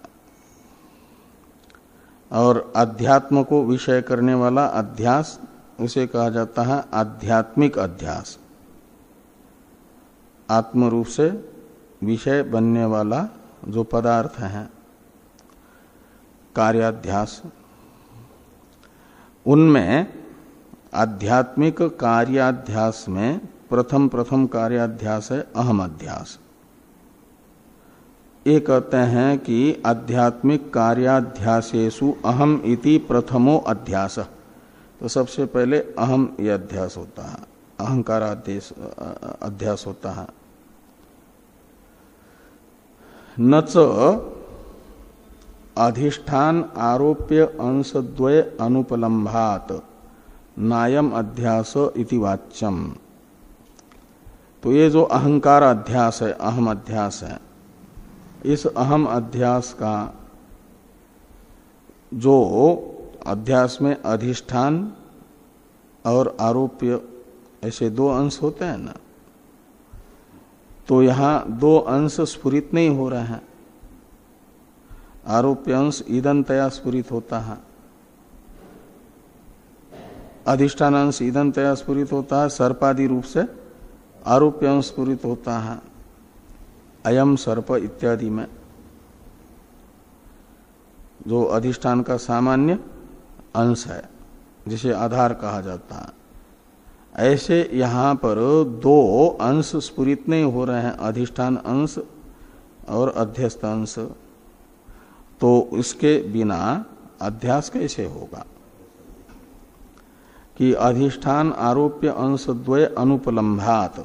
और अध्यात्म को विषय करने वाला अध्यास, उसे कहा जाता है आध्यात्मिक अध्यास। आत्म रूप से विषय बनने वाला जो पदार्थ है, कार्याध्यास, उनमें आध्यात्मिक कार्याध्यास में प्रथम कार्याध्यास है अहम अध्यास। ये कहते हैं कि आध्यात्मिक कार्याध्यासेषु अहम इति प्रथमो अध्यास। तो सबसे पहले अहम यह अध्यास होता है, अहंकार अध्यास होता है। न च अधिष्ठान आरोप्य अंशद्वय अनुपलम्भात नायम अध्यास इति वाच्यम। तो ये जो अहंकार अध्यास है, अहम अध्यास है, इस अहम अध्यास का जो अध्यास में अधिष्ठान और आरोप्य ऐसे दो अंश होते हैं ना, तो यहां दो अंश स्फुरित नहीं हो रहे हैं। आरोप्य अंश ईदनतया स्फुरित होता है, अधिष्ठान अंश ईदनतया स्फुरित होता है, सर्पादि रूप से आरोप्य अंश स्फुरित होता है, अयम सर्प इत्यादि में जो अधिष्ठान का सामान्य अंश है, जिसे आधार कहा जाता है। ऐसे यहां पर दो अंश स्फुरित नहीं हो रहे हैं, अधिष्ठान अंश और अध्यस्त अंश। तो इसके बिना अध्यास कैसे होगा कि अधिष्ठान आरोप्य अंश द्वय अनुपलम्भात।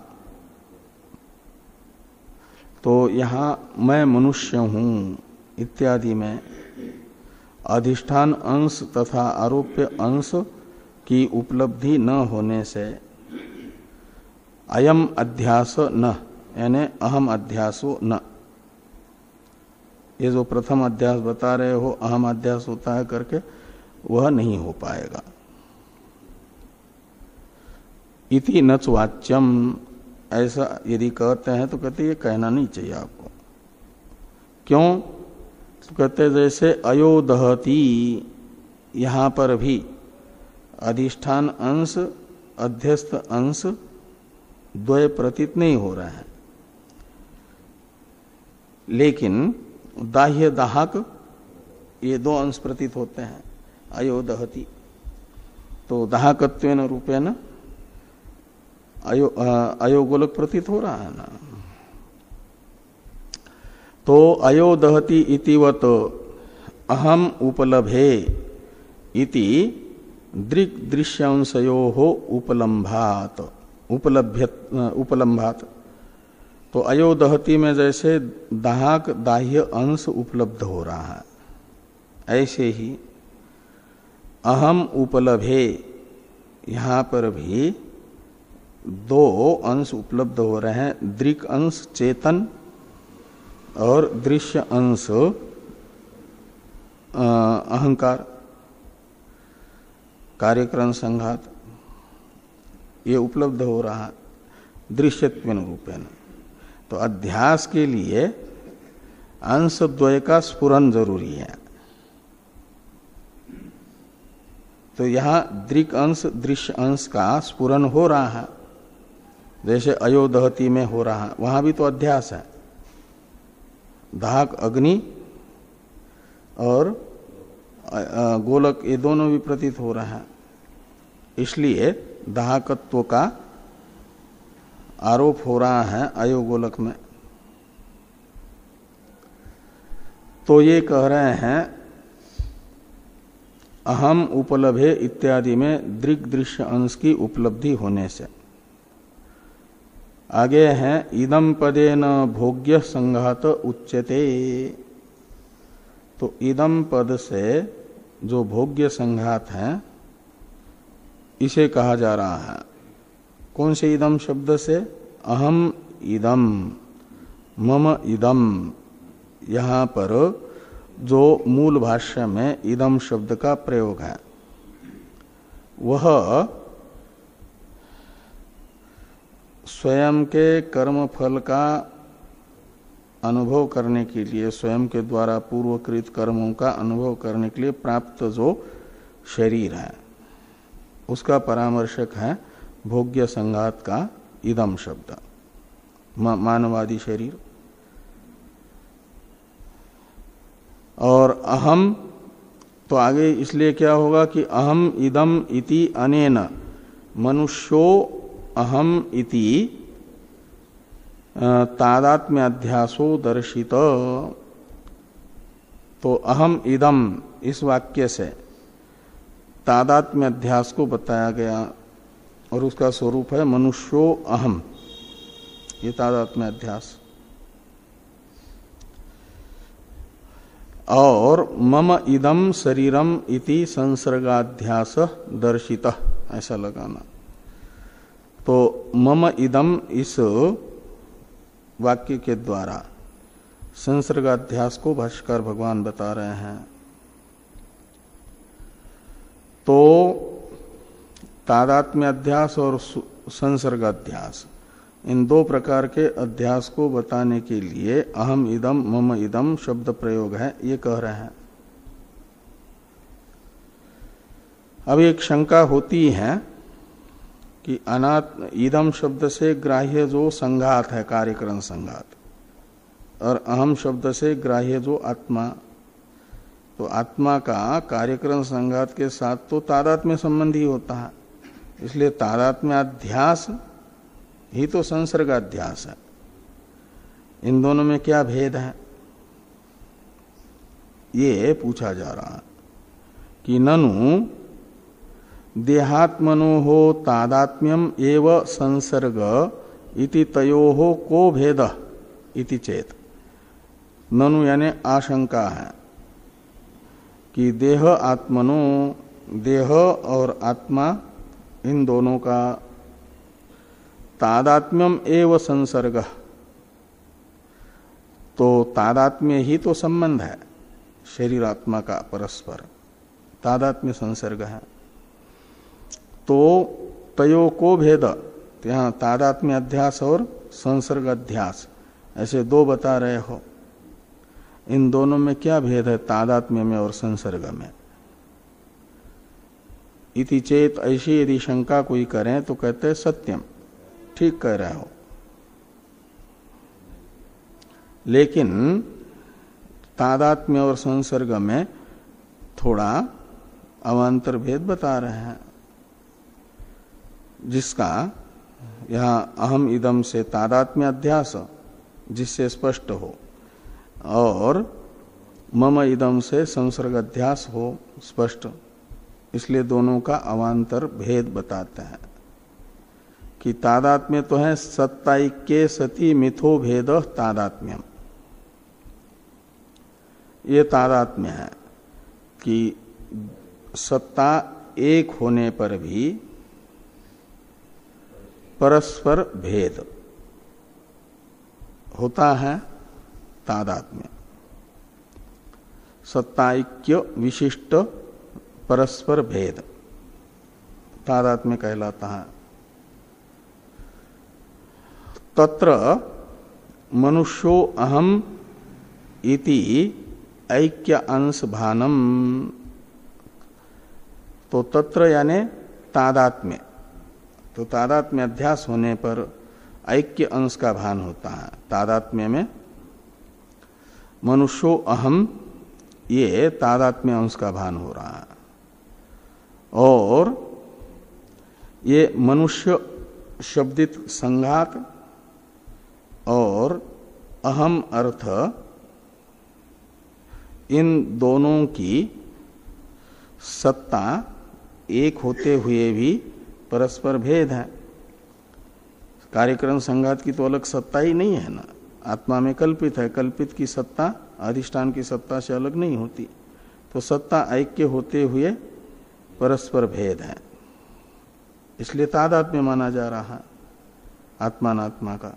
तो यहां मैं मनुष्य हूं इत्यादि में अधिष्ठान अंश तथा आरोप्य अंश की उपलब्धि न होने से अयम अध्यास न, यानी अहम अध्यासो न, ये जो प्रथम अध्यास बता रहे हो अहम अध्यास होता है करके, वह नहीं हो पाएगा। इति नच वाच्यम, ऐसा यदि कहते हैं तो कहते ये कहना नहीं चाहिए आपको। क्यों? तो कहते जैसे अयोदहति, यहां पर भी अधिष्ठान अंश अध्यस्त अंश द्वय प्रतीत नहीं हो रहे हैं, लेकिन दाह्य दाहक ये दो अंश प्रतीत होते हैं। अयोदहति तो दाहकत्वेन रूपेण अयोगोलक प्रतीत हो रहा है ना। तो अयोदहति इतिवत अहम उपलभे इति दृक् दृश्यांशयोः उपलम्भात उपलम्भात। तो अयोदहति में जैसे दाहक दाह्य अंश उपलब्ध हो रहा है, ऐसे ही अहम उपलभे यहां पर भी दो अंश उपलब्ध हो रहे हैं, दृक् अंश चेतन और दृश्य अंश अहंकार कार्यक्रम संघात, ये उपलब्ध हो रहा दृश्यत्वेन रूपेण। तो अध्यास के लिए अंश द्वय का स्फुरन जरूरी है। तो यहां दृक् अंश दृश्य अंश का स्फुरन हो रहा है, जैसे अयोदहति में हो रहा है, वहां भी तो अध्यास है। दाहक अग्नि और गोलक ये दोनों भी प्रतीत हो रहा है, इसलिए दाहकत्व का आरोप हो रहा है अयोगोलक में। तो ये कह रहे हैं अहम उपलभे इत्यादि में दृक् दृश्य अंश की उपलब्धि होने से। आगे है इदम पदेन भोग्य संघात उच्यते। तो इदम पद से जो भोग्य संघात है इसे कहा जा रहा है। कौन से इदम शब्द से? अहम इदम मम इदम। यहां पर जो मूल भाष्य में इदम शब्द का प्रयोग है, वह स्वयं के कर्म फल का अनुभव करने के लिए, स्वयं के द्वारा पूर्वकृत कर्मों का अनुभव करने के लिए प्राप्त जो शरीर है उसका परामर्शक है भोग्य संघात का इदम शब्द, मानवादि शरीर। और अहम तो आगे इसलिए क्या होगा कि अहम इदम इति अनेन मनुष्यो अहम इति तादात्म्याध्यासो दर्शित। तो अहम इदम इस वाक्य से तादात्म्याध्यास को बताया गया और उसका स्वरूप है मनुष्यो अहम, ये तादात्म्याध्यास। और मम इदम शरीरम इति संसर्गाध्यास दर्शित, ऐसा लगाना। तो मम इदम इस वाक्य के द्वारा संसर्गाध्यास को भाष्यकार भगवान बता रहे हैं। तो तादात्म्याध्यास और संसर्गाध्यास, इन दो प्रकार के अध्यास को बताने के लिए अहम इदम मम इदम शब्द प्रयोग है, ये कह रहे हैं। अब एक शंका होती है कि अनात्म इदम शब्द से ग्राह्य जो संघात है, कार्यकरण संघात, और अहम शब्द से ग्राह्य जो आत्मा, तो आत्मा का कार्यकरण संघात के साथ तो तादात्म्य संबंधी होता है, इसलिए तादात्म्याध्यास ही तो संसर्गाध्यास है। इन दोनों में क्या भेद है, ये पूछा जा रहा है कि ननु देहात्मनो तादात्म्यम एव संसर्ग इति तयोः को भेद इति चेत। ननु यानी आशंका है कि देह आत्मनो, देह और आत्मा इन दोनों का तादात्म्यम एव संसर्ग, तो तादात्म्य ही तो संबंध है शरीर आत्मा का परस्पर, तादात्म्य संसर्ग है। तो तयो को भेद, यहाँ तादात्म्य अध्यास और संसर्ग अध्यास ऐसे दो बता रहे हो, इन दोनों में क्या भेद है तादात्म्य में और संसर्ग में? इति चेत, ऐसी यदि शंका कोई करें तो कहते हैं सत्यम, ठीक कह रहे हो, लेकिन तादात्म्य और संसर्ग में थोड़ा अवान्तर भेद बता रहे हैं, जिसका यहां अहम इदम से तादात्म्य अध्यास जिससे स्पष्ट हो और मम इदम से संसर्ग अध्यास हो स्पष्ट, इसलिए दोनों का अवान्तर भेद बताते हैं कि तादात्म्य तो है सत्ताइक्ये सति मिथो भेद तादात्म्यम, ये तादात्म्य है कि सत्ता एक होने पर भी परस्पर भेद होता है, तादात्म्य सत्ताइक्य विशिष्ट परस्पर भेद तादात्म्य कहलाता है। तत्र मनुष्यो अहम इति ऐक्य अंश भानम, तो तत्र यानी तादात्म्य, तो तादात्म्य अध्यास होने पर ऐक्य अंश का भान होता है। तादात्म्य में मनुष्यो अहम, ये तादात्म्य अंश का भान हो रहा है, और ये मनुष्य शब्दित संघात और अहम अर्थ, इन दोनों की सत्ता एक होते हुए भी परस्पर भेद है। कार्यकरण संघात की तो अलग सत्ता ही नहीं है ना, आत्मा में कल्पित है, कल्पित की सत्ता अधिष्ठान की सत्ता से अलग नहीं होती, तो सत्ता ऐक्य होते हुए परस्पर भेद है, इसलिए तादात्म्य माना जा रहा है आत्मानात्मा का।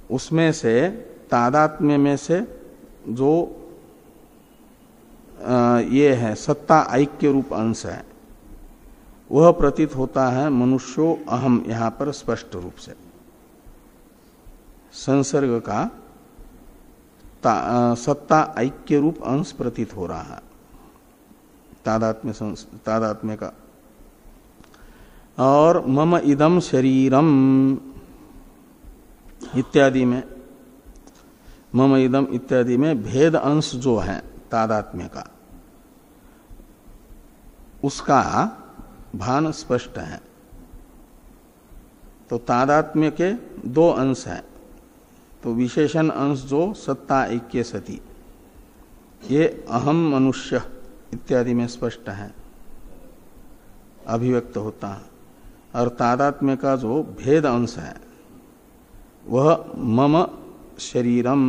उसमें से तादात्म्य में से जो ये है सत्ता ऐक्य रूप अंश है, वह प्रतीत होता है मनुष्यो अहम, यहां पर स्पष्ट रूप से संसर्ग का सत्ता ऐक्य रूप अंश प्रतीत हो रहा है तादात्म्य का। और मम इदम शरीरम इत्यादि में, मम इदम इत्यादि में भेद अंश जो है तादात्म्य का, उसका भान स्पष्ट है। तो तादात्म्य के दो अंश हैं, तो विशेषण अंश जो सत्ता ऐक्य सती, ये अहम मनुष्य इत्यादि में स्पष्ट है, अभिव्यक्त होता है। और तादात्म्य का जो भेद अंश है वह मम शरीरम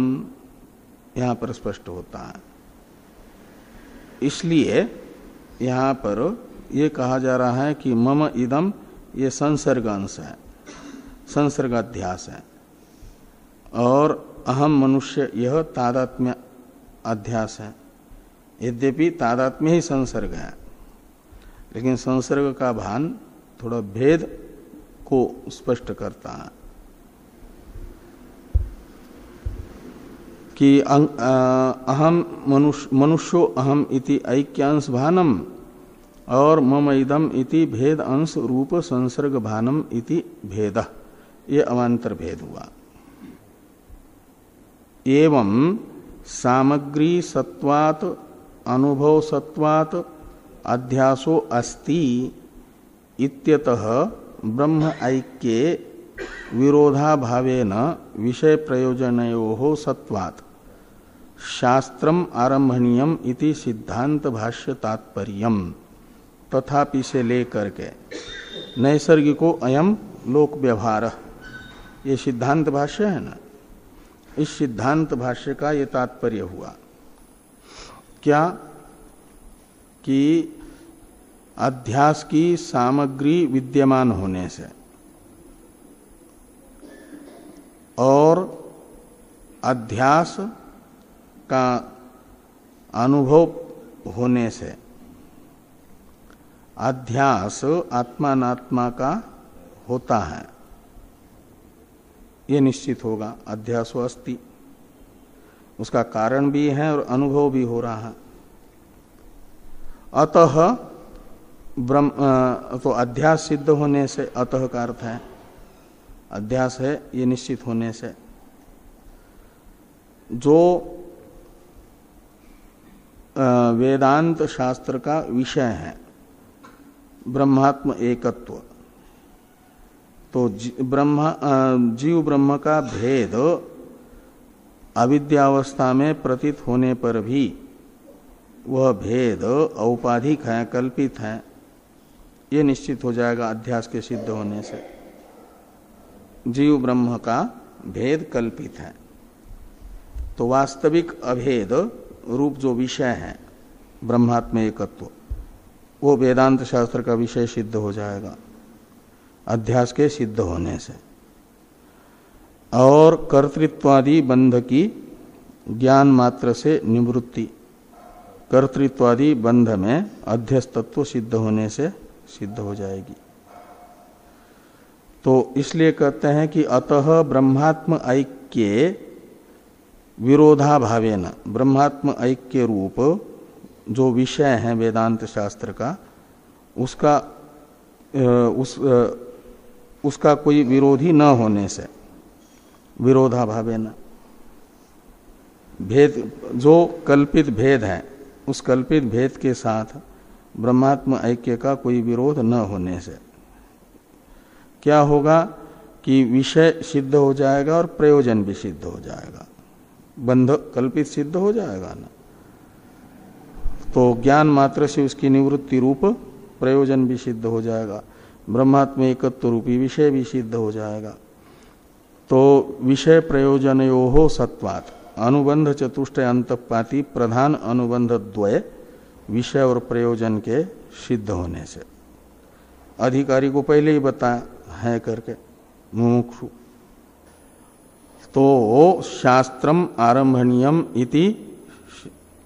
यहां पर स्पष्ट होता है। इसलिए यहां पर यह कहा जा रहा है कि मम इदम ये संसर्ग अंश है, संसर्गाध्यास है, और अहम मनुष्य यह तादात्म्य अध्यास है। यद्यपि तादात्म्य ही संसर्ग है, लेकिन संसर्ग का भान थोड़ा भेद को स्पष्ट करता है कि अहम मनुष्यो अहम इति ऐक्यांश भानम और मम इदम इति भेद अंश रूप संसर्ग भानम इति भेद, ये अवान्तर भेद हुआ। एवं सामग्री सत्वात् अनुभव सत्वात् अध्यासो अस्ति इत्यतः ब्रह्म ऐक्ये विरोधाभावेन विषय प्रयोजनयोः सत्वात् शास्त्रम आरंभणीयम इति सिद्धांत भाष्य तात्पर्यम तथापि से लेकर के नैसर्गिको अयम लोक व्यवहार, ये सिद्धांत भाष्य है ना, इस सिद्धांत भाष्य का ये तात्पर्य हुआ क्या कि अध्यास की सामग्री विद्यमान होने से और अध्यास का अनुभव होने से अध्यास आत्मानात्मा का होता है, ये निश्चित होगा। अध्यासो अस्ति, उसका कारण भी है और अनुभव भी हो रहा है। अतः ब्रह्म तो अध्यास सिद्ध होने से, अतः का अर्थ है अध्यास है ये निश्चित होने से, जो वेदांत शास्त्र का विषय है ब्रह्मात्म एकत्व, तो जीव ब्रह्म का भेद अविद्यावस्था में प्रतीत होने पर भी वह भेद औपाधिक है, कल्पित है, ये निश्चित हो जाएगा अध्यास के सिद्ध होने से। जीव ब्रह्म का भेद कल्पित है, तो वास्तविक अभेद रूप जो विषय है ब्रह्मात्म एकत्व, वो वेदांत शास्त्र का विषय सिद्ध हो जाएगा अध्यास के सिद्ध होने से। और कर्तृत्वादि बंध की ज्ञान मात्र से निवृत्ति, कर्तृत्वादि बंध में अध्यस्तत्व सिद्ध होने से सिद्ध हो जाएगी। तो इसलिए कहते हैं कि अतः ब्रह्मात्म ऐक्ये विरोधाभावेन, ब्रह्मात्म ऐक्य रूप जो विषय है वेदांत शास्त्र का, उसका कोई विरोधी न होने से, विरोधाभावेन, भेद जो कल्पित भेद है उस कल्पित भेद के साथ ब्रह्मात्म ऐक्य का कोई विरोध न होने से क्या होगा कि विषय सिद्ध हो जाएगा और प्रयोजन भी सिद्ध हो जाएगा। बंध कल्पित सिद्ध हो जाएगा ना, तो ज्ञान मात्र से उसकी निवृत्ति रूप प्रयोजन भी सिद्ध हो जाएगा, ब्रह्मात्म एकत्व रूपी विषय भी सिद्ध हो जाएगा। तो विषय प्रयोजनयोः सत्वात्, अनुबंध चतुष्टय अंतपाती प्रधान अनुबंध द्वय विषय और प्रयोजन के सिद्ध होने से, अधिकारी को पहले ही बताया है करके मुमुक्षु, तो शास्त्रम आरंभणीयम इति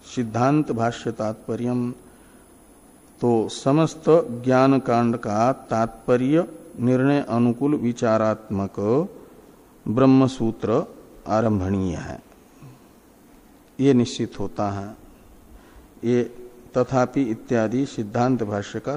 सिद्धांत भाष्य तात्पर्यम, तो समस्त ज्ञान कांड का तात्पर्य निर्णय अनुकूल विचारात्मक ब्रह्मसूत्र आरंभणीय है, ये निश्चित होता है। ये तथापि इत्यादि सिद्धांत भाष्य का